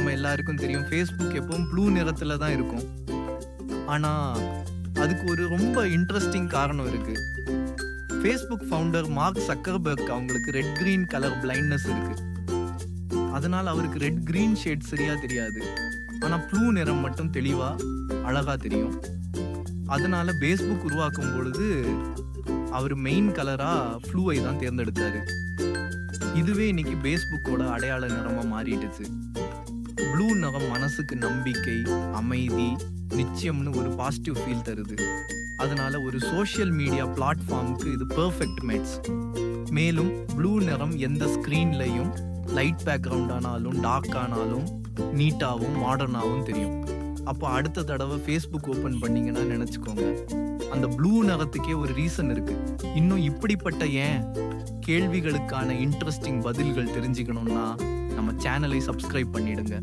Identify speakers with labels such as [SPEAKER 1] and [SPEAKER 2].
[SPEAKER 1] நம்ம எல்லாருக்கும் தெரியும் ஃபேஸ்புக் எப்பவும் ப்ளூ நிறத்துல தான் இருக்கும். ஆனா அதுக்கு ஒரு ரொம்ப இன்ட்ரெஸ்டிங் காரணம் இருக்கு. ஃபேஸ்புக் ஃபவுண்டர் மார்க் சக்கர்பர்க் அவங்களுக்கு ரெட் கிரீன் கலர் பிளைண்ட்னஸ் இருக்கு. அதனால அவருக்கு ரெட் கிரீன் ஷேட் சரியா தெரியாது. ஆனா ப்ளூ நிறம் மட்டும் தெளிவா அழகா தெரியும். அதனால பேஸ்புக் உருவாக்கும் பொழுது அவர் மெயின் கலரா ப்ளூவை தான் தேர்ந்தெடுத்தாரு. இதுவே இன்னைக்கு பேஸ்புக்கோட அடையாள நிறமா மாறிடுச்சு. ப்ளூ நிறம் மனசுக்கு நம்பிக்கை, அமைதி, நிச்சயம்னு ஒரு பாசிட்டிவ் ஃபீல் தருது. அதனால ஒரு சோஷியல் மீடியா பிளாட்ஃபார்முக்கு இது பெர்ஃபெக்ட் மேட்ச். மேலும் ப்ளூ நிறம் எந்த ஸ்க்ரீன்லையும் லைட் பேக்ரவுண்ட் ஆனாலும் டார்க் ஆனாலும் நீட்டாகவும் மாடர்னாகவும் தெரியும். அப்போ அடுத்த தடவை ஃபேஸ்புக் ஓப்பன் பண்ணீங்கன்னா நினச்சிக்கோங்க, அந்த ப்ளூ நிறத்துக்கே ஒரு ரீசன் இருக்கு. இன்னும் இப்படிப்பட்ட ஏன் கேள்விகளுக்கான இன்ட்ரெஸ்டிங் பதில்கள் தெரிஞ்சுக்கணும்னா நம்ம சேனலை சப்ஸ்கிரைப் பண்ணிடுங்க.